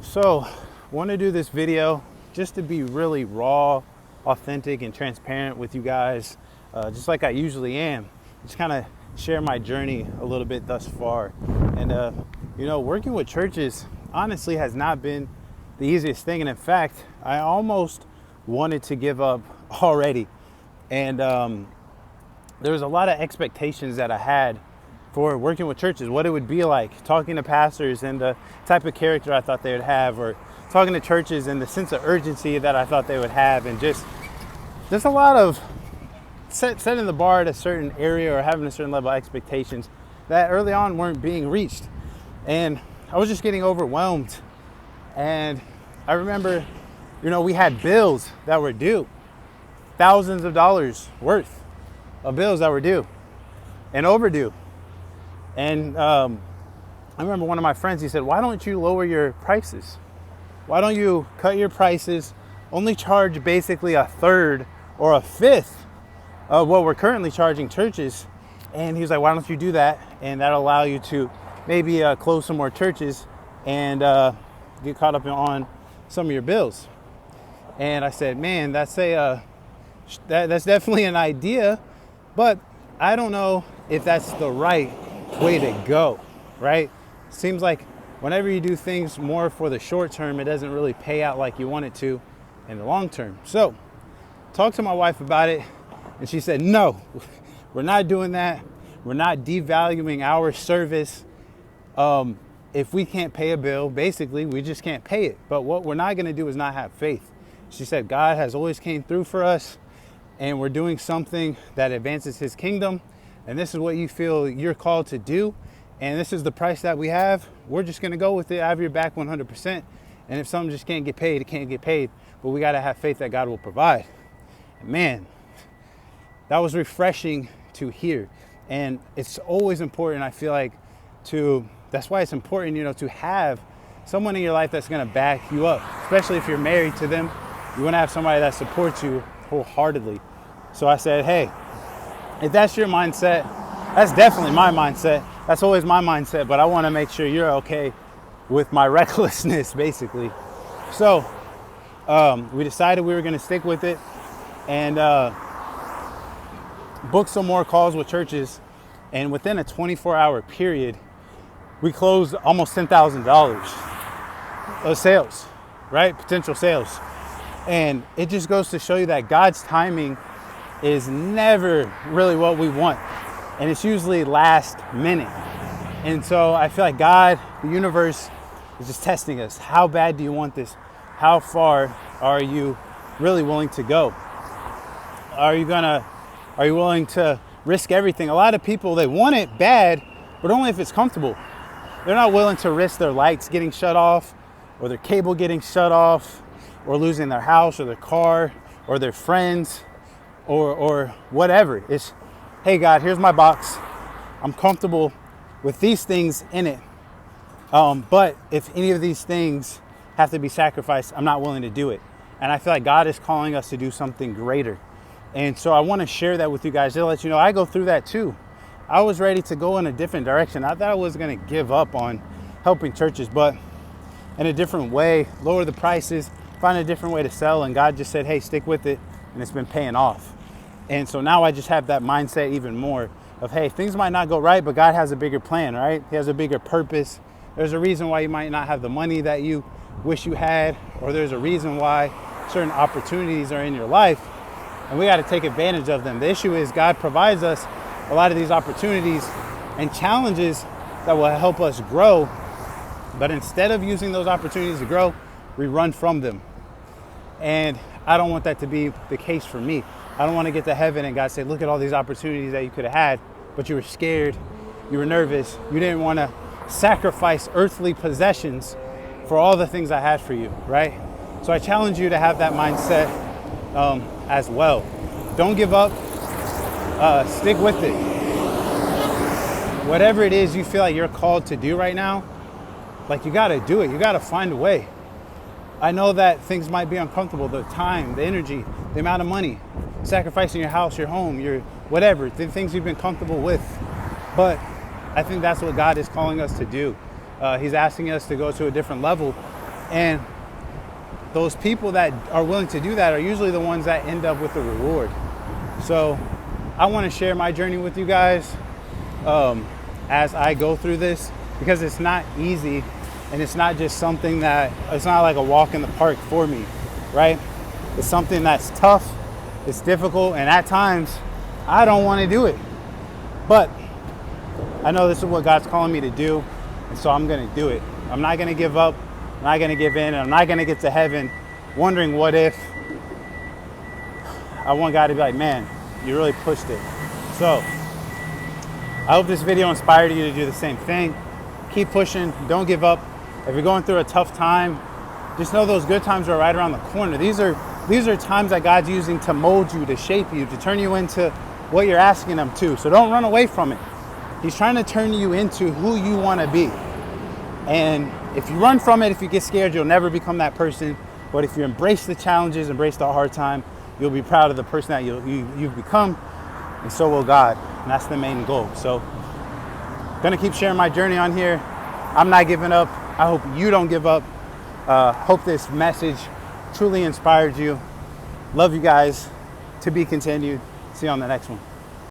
So, want to do this video just to be really raw, authentic, and transparent with you guys, just like I usually am. Just kind of share my journey a little bit thus far. And, working with churches honestly has not been the easiest thing. And in fact, I almost wanted to give up already. And there was a lot of expectations that I had for working with churches, what it would be like, talking to pastors and the type of character I thought they would have, or talking to churches and the sense of urgency that I thought they would have, and just a lot of setting the bar at a certain area or having a certain level of expectations that early on weren't being reached. And I was just getting overwhelmed. And I remember, we had bills that were due, thousands of dollars worth of bills that were due and overdue. And I remember one of my friends, he said, why don't you lower your prices? Why don't you cut your prices, only charge basically a third or a fifth of what we're currently charging churches? And he was like, why don't you do that? And that'll allow you to maybe close some more churches and get caught up on some of your bills. And I said, man, that's definitely an idea, but I don't know if that's the right way to go, right? Seems like whenever you do things more for the short term, it doesn't really pay out like you want it to in the long term. So talked to my wife about it, and she said, no, we're not doing that. We're not devaluing our service. If we can't pay a bill, basically, we just can't pay it. But what we're not going to do is not have faith. She said, God has always came through for us, and we're doing something that advances his kingdom. And this is what you feel you're called to do. And this is the price that we have. We're just going to go with it. I have your back 100%. And if something just can't get paid, it can't get paid. But we got to have faith that God will provide. And man, that was refreshing to hear. And it's always important, I feel like, that's why it's important, to have someone in your life that's going to back you up, especially if you're married to them. You want to have somebody that supports you wholeheartedly. So I said, hey, if that's your mindset, that's definitely my mindset. That's always my mindset, but I want to make sure you're okay with my recklessness, basically. So we decided we were going to stick with it and book some more calls with churches. And within a 24-hour period, we closed almost $10,000 of sales, right? Potential sales. And it just goes to show you that God's timing is never really what we want. And it's usually last minute. And so I feel like God, the universe, is just testing us. How bad do you want this? How far are you really willing to go? Are you willing to risk everything? A lot of people, they want it bad, but only if it's comfortable. They're not willing to risk their lights getting shut off, or their cable getting shut off, or losing their house or their car or their friends or whatever. It's, hey God, here's my box. I'm comfortable with these things in it. But if any of these things have to be sacrificed, I'm not willing to do it. And I feel like God is calling us to do something greater. And so I want to share that with you guys to let you know I go through that too. I was ready to go in a different direction. I thought I was going to give up on helping churches, but in a different way, lower the prices, find a different way to sell. And God just said, hey, stick with it. And it's been paying off. And so now I just have that mindset even more of, hey, things might not go right, but God has a bigger plan, right? He has a bigger purpose. There's a reason why you might not have the money that you wish you had, or there's a reason why certain opportunities are in your life, and we got to take advantage of them. The issue is God provides us a lot of these opportunities and challenges that will help us grow. But instead of using those opportunities to grow, we run from them. And I don't want that to be the case for me. I don't want to get to heaven and God say, look at all these opportunities that you could have had, but you were scared, you were nervous, you didn't want to sacrifice earthly possessions for all the things I had for you, right? So I challenge you to have that mindset as well. Don't give up. Stick with it. Whatever it is you feel like you're called to do right now, like, you got to do it. You got to find a way. I know that things might be uncomfortable, the time, the energy, the amount of money, sacrificing your house, your home, your whatever, the things you've been comfortable with. But I think that's what God is calling us to do. He's asking us to go to a different level And those people that are willing to do that are usually the ones that end up with the reward. So I want to share my journey with you guys as I go through this, because it's not easy, and it's not just something that, it's not like a walk in the park for me, right? It's something that's tough, it's difficult, and at times I don't want to do it. But I know this is what God's calling me to do, and so I'm going to do it. I'm not going to give up. I'm not going to give in. And I'm not going to get to heaven wondering what if. I want God to be like, man, you really pushed it. So I hope this video inspired you to do the same thing. Keep pushing. Don't give up. If you're going through a tough time, just know those good times are right around the corner. These are times that God's using to mold you, to shape you, to turn you into what you're asking him to. So don't run away from it. He's trying to turn you into who you want to be. And if you run from it, if you get scared, you'll never become that person. But if you embrace the challenges, embrace the hard time, you'll be proud of the person that you've become, and so will God. And that's the main goal. So gonna keep sharing my journey on here. I'm not giving up. I hope you don't give up. Hope this message truly inspired you. Love you guys. To be continued. See you on the next one.